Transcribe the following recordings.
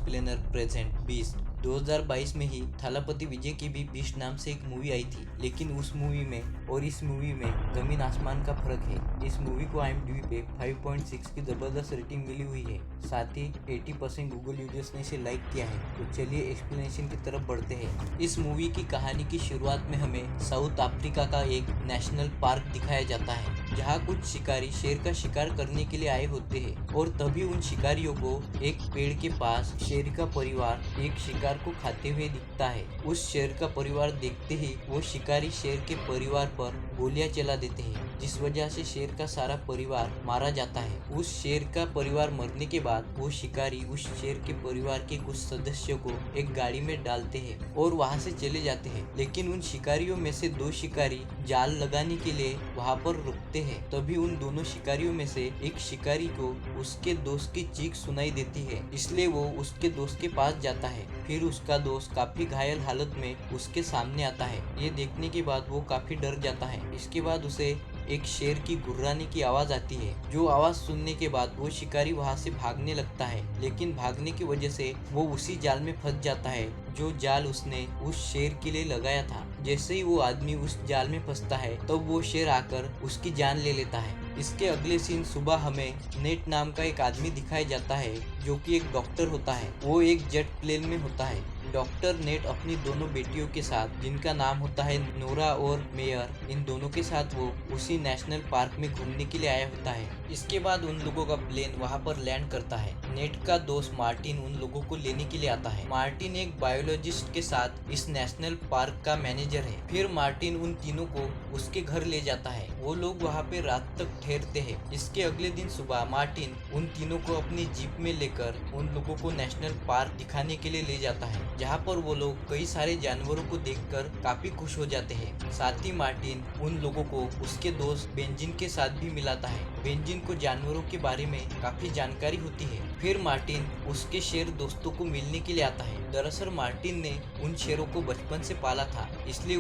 Explainer present beast. 2022 में ही थालापति विजय की भी बीस्ट नाम से एक मूवी आई थी, लेकिन उस मूवी में और इस मूवी में जमीन आसमान का फर्क है। इस मूवी को IMDb पे 5.6 की जबरदस्त रेटिंग मिली हुई है। साथ ही 80% गूगल यूजर्स ने इसे लाइक किया है। तो चलिए एक्सप्लेनेशन की तरफ बढ़ते हैं। इस मूवी की कहानी की शुरुआत में हमें साउथ अफ्रीका का एक नेशनल पार्क दिखाया जाता है, जहाँ कुछ शिकारी शेर का शिकार करने के लिए आए होते हैं और तभी उन शिकारियों को एक पेड़ के पास शेर का परिवार एक शिकार को खाते हुए दिखता है। उस शेर का परिवार देखते ही वो शिकारी शेर के परिवार पर गोलियां चला देते हैं, जिस वजह से शेर का सारा परिवार मारा जाता है। उस शेर का परिवार मरने के बाद वो शिकारी उस शेर के परिवार के कुछ सदस्यों को एक गाड़ी में डालते हैं और वहां से चले जाते हैं। लेकिन उन शिकारियों में से 2 शिकारी जाल लगाने के लिए वहां पर रुकते हैं। तभी उन दोनों शिकारियों में से एक शिकारी को उसके दोस्त की चीख सुनाई देती है, इसलिए वो उसके दोस्त के पास जाता है। फिर उसका दोस्त काफी घायल हालत में उसके सामने आता है। ये देखने के बाद वो काफी डर जाता है। इसके बाद उसे एक शेर की गुर्राने की आवाज आती है। जो आवाज सुनने के बाद वो शिकारी वहां से भागने लगता है, लेकिन भागने की वजह से वो उसी जाल में फंस जाता है जो जाल उसने उस शेर के लिए लगाया था। जैसे ही वो आदमी उस जाल में फंसता है तब वो शेर आकर उसकी जान ले लेता है। इसके अगले सीन सुबह हमें नेट नाम का एक आदमी दिखाया जाता है, जो कि एक डॉक्टर होता है। वो एक जेट प्लेन में होता है। डॉक्टर नेट अपनी दोनों बेटियों के साथ, जिनका नाम होता है नोरा और मेयर, इन दोनों के साथ वो उसी नेशनल पार्क में घूमने के लिए आया होता है। इसके बाद उन लोगों का प्लेन वहां पर लैंड करता है। नेट का दोस्त मार्टिन उन लोगों को लेने के लिए आता है। मार्टिन एक बायोलॉजिस्ट के साथ इस नेशनल पार्क का मैनेजर है। फिर मार्टिन उन तीनों को उसके घर ले जाता है। वो लोग वहाँ पे रात तक ठहरते हैं। इसके अगले दिन सुबह मार्टिन उन तीनों को अपनी जीप में लेकर उन लोगों को नेशनल पार्क दिखाने के लिए ले जाता है, जहाँ पर वो लोग कई सारे जानवरों को देखकर काफी खुश हो जाते हैं। साथ ही मार्टिन उन लोगों को उसके दोस्त बेंजिन के साथ भी मिलाता है। बेंजिन को जानवरों के बारे में काफी जानकारी होती है। फिर मार्टिन उसके शेर दोस्तों को मिलने के लिए आता है। दरअसल मार्टिन ने उन शेरों को बचपन से पाला था, इसलिए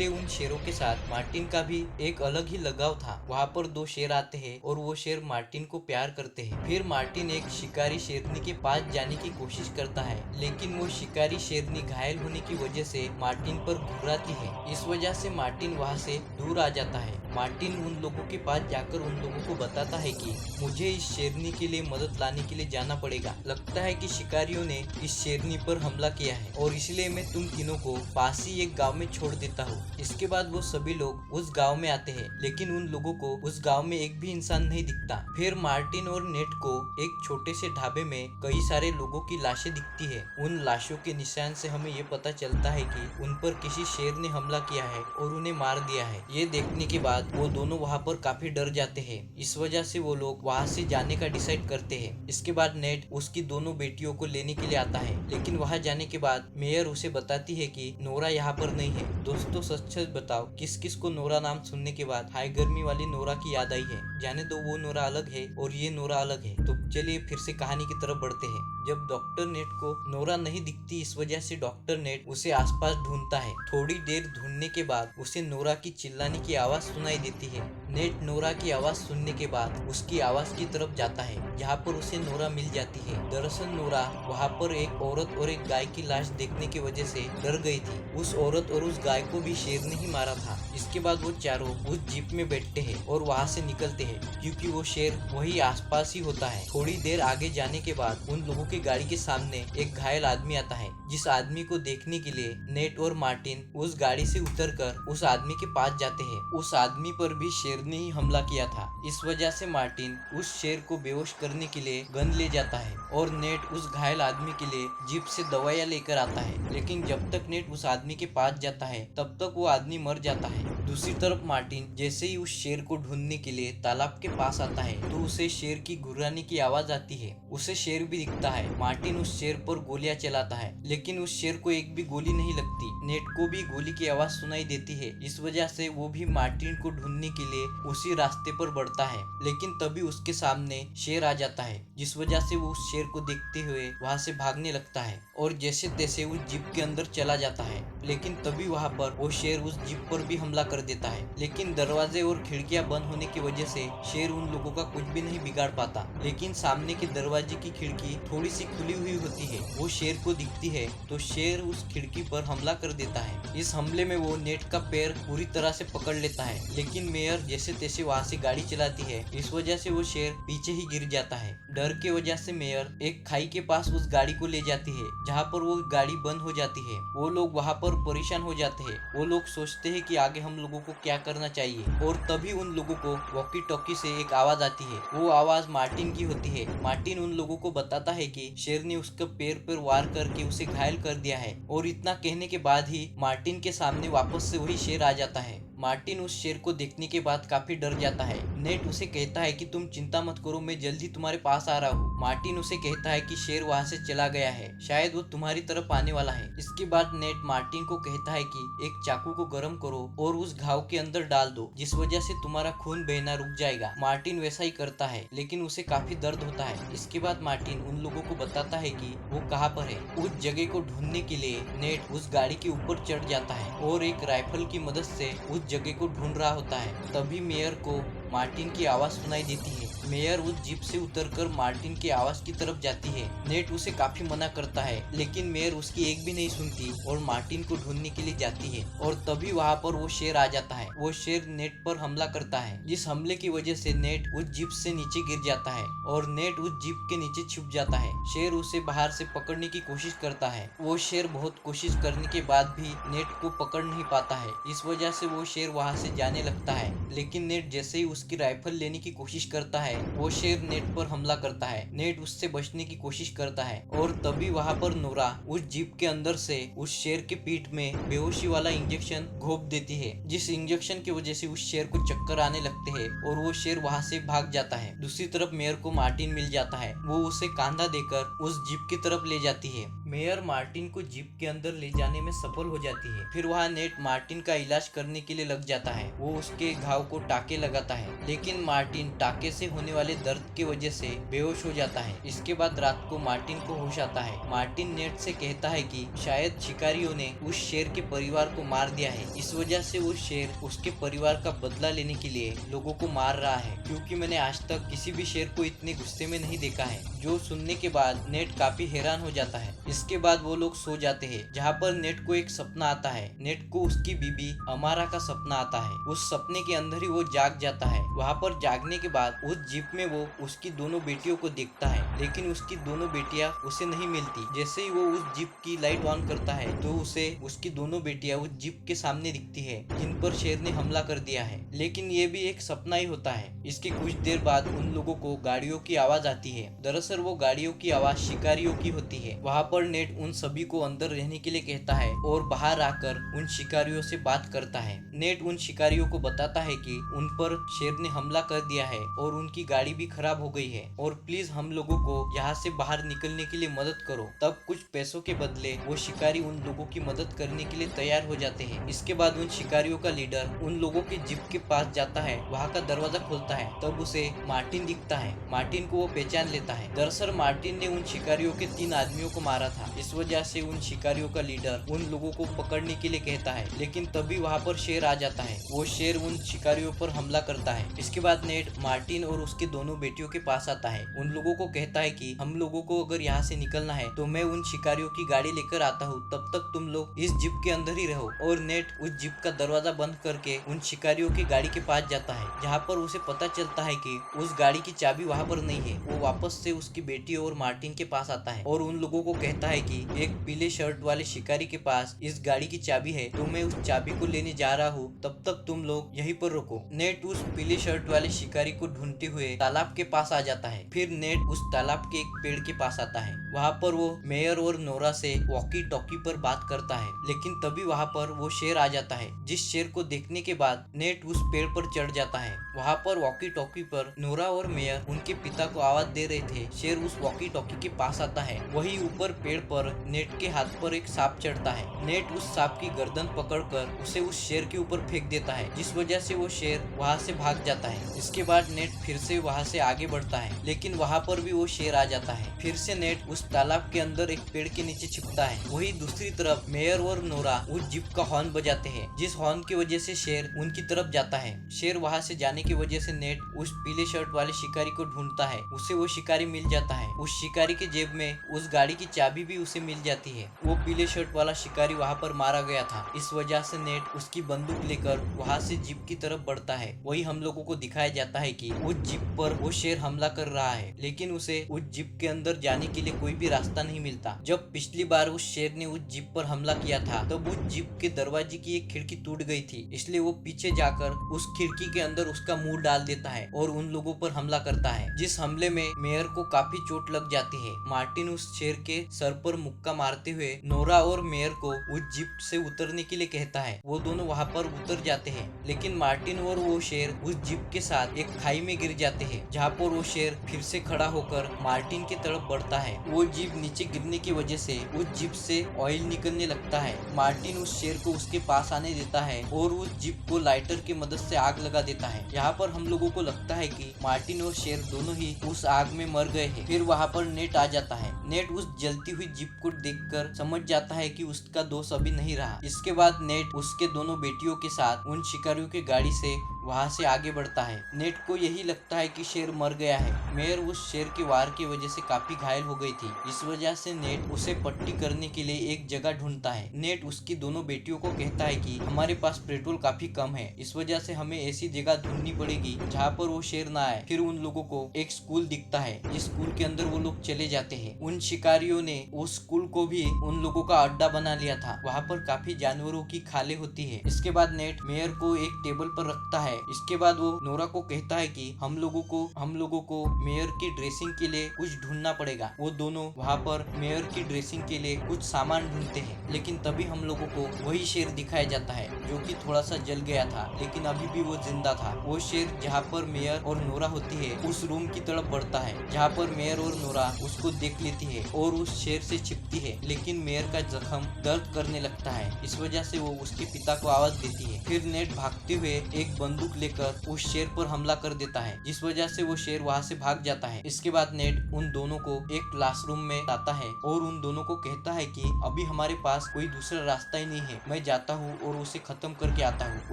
उन शेरों के साथ मार्टिन का भी एक अलग ही लगाव था। वहाँ पर 2 शेर आते हैं और वो शेर मार्टिन को प्यार करते हैं। फिर मार्टिन एक शिकारी शेरनी के पास जाने की कोशिश करता है, लेकिन वो शिकारी शेरनी घायल होने की वजह से मार्टिन पर घुर्राती है। इस वजह से मार्टिन वहाँ से दूर आ जाता है। मार्टिन उन लोगों के पास जाकर उन लोगों को बताता है कि मुझे इस शेरनी के लिए मदद लाने के लिए जाना पड़ेगा। लगता है कि शिकारियों ने इस शेरनी पर हमला किया है और इसलिए मैं तुम तीनों को पास ही एक गांव में छोड़ देता हूँ। इसके बाद वो सभी लोग उस गांव में आते हैं, लेकिन उन लोगों को उस गांव में एक भी इंसान नहीं दिखता। फिर मार्टिन और नेट को एक छोटे से ढाबे में कई सारे लोगों की लाशें दिखती है। उन लाशों के निशान से हमें ये पता चलता है कि उन पर किसी शेर ने हमला किया है और उन्हें मार दिया है। ये देखने के बाद वो दोनों वहाँ पर काफी डर जाते हैं। इस वजह से वो लोग वहाँ से जाने का डिसाइड करते हैं। इसके बाद नेट उसकी दोनों बेटियों को लेने के लिए आता है, लेकिन वहाँ जाने के बाद मेयर उसे बताती है कि नोरा यहाँ पर नहीं है। दोस्तों सच सच बताओ, किस किस को नोरा नाम सुनने के बाद हाई गर्मी वाली नोरा की याद आई है? जाने दो, वो नोरा अलग है और ये नोरा अलग है। तो चलिए फिर से कहानी की तरफ बढ़ते हैं। जब डॉक्टर नेट को नोरा नहीं दिखती, इस वजह से डॉक्टर नेट उसे आसपास ढूंढता है। थोड़ी देर ढूंढने के बाद उसे नोरा की चिल्लाने की आवाज सुनाई देती है। नेट नोरा की आवाज सुनने के बाद उसकी आवाज की तरफ जाता है, जहाँ पर उसे नोरा मिल जाती है। दरअसल नोरा वहाँ पर एक औरत और एक गाय की लाश देखने की वजह से डर गई थी। उस औरत और उस गाय को भी शेर ने ही मारा था। इसके बाद वो चारों उस जीप में बैठते हैं और वहाँ से निकलते हैं, क्योंकि वो शेर वही आसपास ही होता है। थोड़ी देर आगे जाने के बाद उन लोगों की गाड़ी के सामने एक घायल आदमी आता है, जिस आदमी को देखने के लिए नेट और मार्टिन उस गाड़ी से उतरकर उस आदमी के पास जाते हैं। उस आदमी पर भी शेर ने ही हमला किया था। इस वजह से मार्टिन उस शेर को बेहोश करने के लिए गन ले जाता है और नेट उस घायल आदमी के लिए जीप से दवाइयाँ लेकर आता है। लेकिन जब तक नेट उस आदमी के पास जाता है तब तक वो आदमी मर जाता है। दूसरी तरफ मार्टिन जैसे ही उस शेर को ढूंढने के लिए तालाब के पास आता है तो उसे शेर की घुर्राने की आवाज आती है। उसे शेर भी दिखता है। मार्टिन उस शेर पर गोलियां चलाता है, लेकिन उस शेर को एक भी गोली नहीं लगती। नेट को भी गोली की आवाज सुनाई देती है। इस वजह से वो भी मार्टिन को ढूंढने के लिए उसी रास्ते पर बढ़ता है, लेकिन तभी उसके सामने शेर आ जाता है, जिस वजह से वो उस शेर को देखते हुए वहां से भागने लगता है और जैसे तैसे उस जीप के अंदर चला जाता है। लेकिन तभी वहां पर वो शेर उस जीप पर भी हमला हमला कर देता है, लेकिन दरवाजे और खिड़कियां बंद होने की वजह से शेर उन लोगों का कुछ भी नहीं बिगाड़ पाता। लेकिन सामने के दरवाजे की खिड़की थोड़ी सी खुली हुई होती है, वो शेर को दिखती है तो शेर उस खिड़की पर हमला कर देता है। इस हमले में वो नेट का पैर पूरी तरह से पकड़ लेता है, लेकिन मेयर जैसे तैसे वहाँ से गाड़ी चलाती है, इस वजह से वो शेर पीछे ही गिर जाता है। डर की वजह से मेयर एक खाई के पास उस गाड़ी को ले जाती है, जहाँ पर वो गाड़ी बंद हो जाती है। वो लोग वहाँ पर परेशान हो जाते हैं। वो लोग सोचते हैं कि आगे हम लोगों को क्या करना चाहिए, और तभी उन लोगों को वॉकी टॉकी से एक आवाज आती है। वो आवाज मार्टिन की होती है। मार्टिन उन लोगों को बताता है कि शेर ने उसके पैर पर वार करके उसे घायल कर दिया है, और इतना कहने के बाद ही मार्टिन के सामने वापस से वही शेर आ जाता है। मार्टिन उस शेर को देखने के बाद काफी डर जाता है। नेट उसे कहता है कि तुम चिंता मत करो, मैं जल्दी तुम्हारे पास आ रहा हूँ। मार्टिन उसे कहता है कि शेर वहाँ से चला गया है, शायद वो तुम्हारी तरफ आने वाला है। इसके बाद नेट मार्टिन को कहता है कि एक चाकू को गर्म करो और उस घाव के अंदर डाल दो, जिस वजह से तुम्हारा खून बहना रुक जाएगा। मार्टिन वैसा ही करता है, लेकिन उसे काफी दर्द होता है। इसके बाद मार्टिन उन लोगों को बताता है कि वो कहाँ पर है। उस जगह को ढूंढने के लिए नेट उस गाड़ी के ऊपर चढ़ जाता है और एक राइफल की मदद से उस जगह को ढूंढ रहा होता है। तभी मेयर को मार्टिन की आवाज सुनाई देती है। मेयर उस जीप से उतरकर मार्टिन की आवाज की तरफ जाती है। नेट उसे काफी मना करता है, लेकिन मेयर उसकी एक भी नहीं सुनती और मार्टिन को ढूंढने के लिए जाती है। और तभी वहाँ पर वो शेर आ जाता है। वो शेर नेट पर हमला करता है, जिस हमले की वजह से नेट उस जीप से नीचे गिर जाता है और नेट उस जीप के नीचे छुप जाता है। शेर उसे बाहर से पकड़ने की कोशिश करता है। वो शेर बहुत कोशिश करने के बाद भी नेट को पकड़ नहीं पाता है। इस वजह से वो शेर वहाँ से जाने लगता है, लेकिन नेट जैसे ही उसकी राइफल लेने की कोशिश करता है, वो शेर नेट पर हमला करता है। नेट उससे बचने की कोशिश करता है, और तभी वहाँ पर नोरा उस जीप के अंदर से उस शेर के पीठ में बेहोशी वाला इंजेक्शन घोंप देती है, जिस इंजेक्शन की वजह से उस शेर को चक्कर आने लगते हैं और वो शेर वहाँ से भाग जाता है। दूसरी तरफ मेयर को मार्टिन मिल जाता है। वो उसे कांधा देकर उस जीप की तरफ ले जाती है। मेयर मार्टिन को जीप के अंदर ले जाने में सफल हो जाती है। फिर वहाँ नेट मार्टिन का इलाज करने के लिए लग जाता है। वो उसके घाव को टाके लगाता है, लेकिन मार्टिन टाके से होने वाले दर्द की वजह से बेहोश हो जाता है। इसके बाद रात को मार्टिन को होश आता है। मार्टिन नेट से कहता है कि शायद शिकारियों ने उस शेर के परिवार को मार दिया है, इस वजह से वो शेर उसके परिवार का बदला लेने के लिए लोगों को मार रहा है, क्योंकि मैंने आज तक किसी भी शेर को इतने गुस्से में नहीं देखा है। जो सुनने के बाद नेट काफी हैरान हो जाता है। इसके बाद वो लोग सो जाते हैं, जहाँ पर नेट को एक सपना आता है। नेट को उसकी बीबी अमारा का सपना आता है। उस सपने के अंदर ही वो जाग जाता है। वहाँ पर जागने के बाद उस जीप में वो उसकी दोनों बेटियों को देखता है, लेकिन उसकी दोनों बेटियां उसे नहीं मिलती। जैसे ही वो उस जीप की लाइट ऑन करता है तो उसे उसकी दोनों बेटियां उस जीप के सामने दिखती है, जिन पर शेर ने हमला कर दिया है। लेकिन ये भी एक सपना ही होता है। इसके कुछ देर बाद उन लोगों को गाड़ियों की आवाज आती है। दरअसल वो गाड़ियों की आवाज शिकारियों की होती है। वहाँ पर नेट उन सभी को अंदर रहने के लिए कहता है और बाहर आकर उन शिकारियों से बात करता है। नेट उन शिकारियों को बताता है कि उन पर शेर ने हमला कर दिया है और उनकी गाड़ी भी खराब हो गई है, और प्लीज हम लोगों को यहाँ से बाहर निकलने के लिए मदद करो। तब कुछ पैसों के बदले वो शिकारी उन लोगों की मदद करने के लिए तैयार हो जाते हैं। इसके बाद उन शिकारियों का लीडर उन लोगों की जीप के पास जाता है। वहाँ का दरवाजा खोलता है, तब उसे मार्टिन दिखता है। मार्टिन को वो पहचान लेता है। दरअसल मार्टिन ने उन शिकारियों के 3 आदमियों को मारा था। इस वजह से उन शिकारियों का लीडर उन लोगों को पकड़ने के लिए कहता है, लेकिन तभी वहाँ पर शेर आ जाता है। वो शेर उन शिकारियों पर हमला करता है। इसके बाद नेट मार्टिन और उसकी दोनों बेटियों के पास आता है। उन लोगों को कहता है कि हम लोगों को अगर यहाँ से निकलना है तो मैं उन शिकारियों की गाड़ी लेकर आता हूँ, तब तक तुम लोग इस जीप के अंदर ही रहो। और नेट उस जीप का दरवाजा बंद करके उन शिकारियों की गाड़ी के पास जाता है, जहाँ पर उसे पता चलता है कि उस गाड़ी की चाबी वहाँ पर नहीं है। वो वापस से उसकी बेटी और मार्टिन के पास आता है और उन लोगों को कहता है कि एक पीले शर्ट वाले शिकारी के पास इस गाड़ी की चाबी है, तो मैं उस चाबी को लेने जा रहा हूँ, तब तक तुम लोग यहीं पर रुको। नेट उस पीले शर्ट वाले शिकारी को ढूंढते हुए तालाब के पास आ जाता है। फिर नेट उस तालाब के एक पेड़ के पास आता है। वहाँ पर वो मेयर और नोरा से वॉकी टॉकी पर बात करता है, लेकिन तभी वहाँ पर वो शेर आ जाता है, जिस शेर को देखने के बाद नेट उस पेड़ पर चढ़ जाता है। वहाँ पर वॉकी टॉकी पर नोरा और मेयर उनके पिता को आवाज दे रहे थे। शेर उस वॉकी टॉकी के पास आता है। वही ऊपर पेड़ पर नेट के हाथ पर एक सांप चढ़ता है। नेट उस सांप की गर्दन पकड़कर उसे उस शेर के ऊपर फेंक देता है, जिस वजह से वो शेर वहाँ से भाग जाता है। इसके बाद नेट फिर से वहाँ से आगे बढ़ता है, लेकिन वहाँ पर भी वो शेर आ जाता है। फिर से नेट उस तालाब के अंदर एक पेड़ के नीचे छिपता है। वही दूसरी तरफ मेयर और नोरा उस जीप का हॉर्न बजाते हैं, जिस हॉर्न की वजह से शेर उनकी तरफ जाता है। शेर वहां से जाने की वजह से नेट उस पीले शर्ट वाले शिकारी को ढूंढता है। उसे वो शिकारी मिल जाता है। उस शिकारी के जेब में उस गाड़ी की चाबी भी उसे मिल जाती है। वो पीले शर्ट वाला शिकारी वहाँ पर मारा गया था। इस वजह से नेट उसकी बंदूक लेकर वहाँ से जीप की तरफ बढ़ता है। वही हम लोगों को दिखाया जाता है कि उस जीप पर वो शेर हमला कर रहा है, लेकिन उसे उस जीप के अंदर जाने के लिए कोई भी रास्ता नहीं मिलता। जब पिछली बार उस शेर ने उस जीप पर हमला किया था तब उस जीप के दरवाजे की एक खिड़की टूट गई थी, इसलिए वो पीछे जाकर उस खिड़की के अंदर उसका मुंह डाल देता है और उन लोगों पर हमला करता है, जिस हमले में मेयर को काफी चोट लग जाती है। मार्टिन उस शेर के सर पर मुक्का मारते हुए नोरा और मेयर को उस जीप से उतरने के लिए कहता है। वो दोनों वहाँ पर उतर जाते हैं, लेकिन मार्टिन और वो शेर उस जीप के साथ एक खाई में गिर जाते हैं, जहाँ पर वो शेर फिर से खड़ा होकर मार्टिन की तरफ बढ़ता है। वो जीप नीचे गिरने की वजह से उस जीप से ऑयल निकलने लगता है। मार्टिन उस शेर को उसके पास आने देता है और उस जीप को लाइटर की मदद से आग लगा देता है। यहाँ पर हम लोगों को लगता है कि मार्टिन और शेर दोनों ही उस आग में मर गए हैं। फिर वहाँ पर नेट आ जाता है। नेट उस जलती हुई जीप को देखकर समझ जाता है कि उसका दोस्त अभी नहीं रहा। इसके बाद नेट उसके दोनों बेटियों के साथ उन शिकारियों की गाड़ी से वहाँ से आगे बढ़ता है। नेट को यही लगता है कि शेर मर गया है। मेयर उस शेर के वार की वजह से काफी घायल हो गई थी। इस वजह से नेट उसे पट्टी करने के लिए एक जगह ढूंढता है। नेट उसकी दोनों बेटियों को कहता है कि हमारे पास पेट्रोल काफी कम है, इस वजह से हमें ऐसी जगह ढूंढनी पड़ेगी जहाँ पर वो शेर ना आए। फिर उन लोगों को एक स्कूल दिखता है, जिस स्कूल के अंदर वो लोग चले जाते हैं। उन शिकारियों ने उस स्कूल को भी उन लोगों का अड्डा बना लिया था। वहाँ पर काफी जानवरों की खालें होती है। इसके बाद नेट मेयर को एक टेबल पर रखता है। इसके बाद वो नोरा को कहता है कि हम लोगों को मेयर की ड्रेसिंग के लिए कुछ ढूंढना पड़ेगा। वो दोनों वहाँ पर मेयर की ड्रेसिंग के लिए कुछ सामान ढूंढते हैं, लेकिन तभी हम लोगों को वही शेर दिखाया जाता है जो कि थोड़ा सा जल गया था, लेकिन अभी भी वो जिंदा था। वो शेर जहाँ पर मेयर और नोरा होती है उस रूम की तरफ बढ़ता है, जहाँ पर मेयर और नोरा उसको देख लेती है और उस शेर से छिपती है, लेकिन मेयर का जख्म दर्द करने लगता है। इस वजह से वो उसके पिता को आवाज देती है। फिर नेट भागते हुए एक बंदूक लेकर उस शेर पर हमला कर देता है, जिस वजह से वो शेर वहाँ से भाग जाता है। इसके बाद नेट उन दोनों को एक क्लासरूम में लाता है और उन दोनों को कहता है कि अभी हमारे पास कोई दूसरा रास्ता ही नहीं है, मैं जाता हूँ और उसे खत्म करके आता हूँ।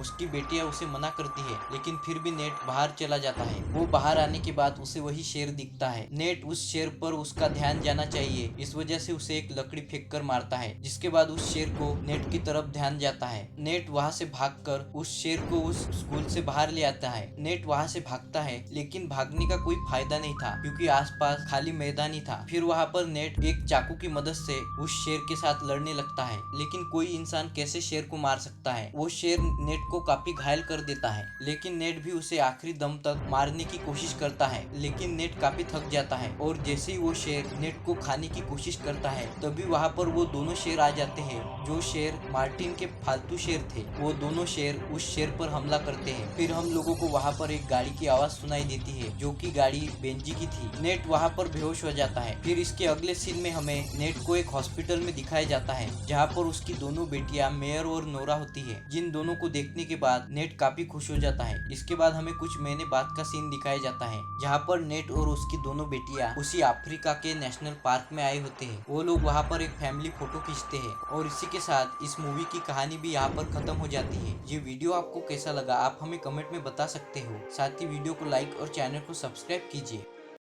उसकी बेटियां उसे मना करती है, लेकिन फिर भी नेट बाहर चला जाता है। वो बाहर आने के बाद उसे वही शेर दिखता है। नेट उस शेर पर उसका ध्यान जाना चाहिए, इस वजह से उसे एक लकड़ी फेंक कर मारता है, जिसके बाद उस शेर को नेट की तरफ ध्यान जाता है। नेट वहाँ से भागकर उस शेर को उस स्कूल से बाहर ले आता है। नेट वहाँ से भागता है, लेकिन भागने का कोई फायदा नहीं था क्योंकि आसपास खाली मैदान ही था। फिर वहाँ पर नेट एक चाकू की मदद से उस शेर के साथ लड़ने लगता है, लेकिन कोई इंसान कैसे शेर को मार सकता है। वो शेर नेट को काफी घायल कर देता है, लेकिन नेट भी उसे आखिरी दम तक मारने की कोशिश करता है, लेकिन नेट काफी थक जाता है। और जैसे ही वो शेर नेट को खाने की कोशिश करता है, तभी वहाँ पर वो दोनों शेर आ जाते हैं जो शेर मार्टिन के फालतू शेर थे। वो दोनों शेर उस शेर पर हमला करते हैं। फिर हम लोगों को वहाँ पर एक गाड़ी की आवाज सुनाई देती है, जो कि गाड़ी बेंजी की थी। नेट वहाँ पर बेहोश हो जाता है। फिर इसके अगले सीन में हमें नेट को एक हॉस्पिटल में दिखाया जाता है, जहाँ पर उसकी दोनों बेटियां मेयर और नोरा होती है, जिन दोनों को देखने के बाद नेट काफी खुश हो जाता है। इसके बाद हमें कुछ महीने बाद का सीन दिखाया जाता है, जहाँ पर नेट और उसकी दोनों बेटियां उसी अफ्रीका के नेशनल पार्क में आए होते हैं। वो लोग वहाँ पर एक फैमिली फोटो खींचते हैं और इसी के साथ इस मूवी की कहानी भी यहाँ पर खत्म हो जाती है। ये वीडियो आपको कैसा लगा आप हमें कमेंट में बता सकते हो। साथ ही वीडियो को लाइक और चैनल को सब्सक्राइब कीजिए।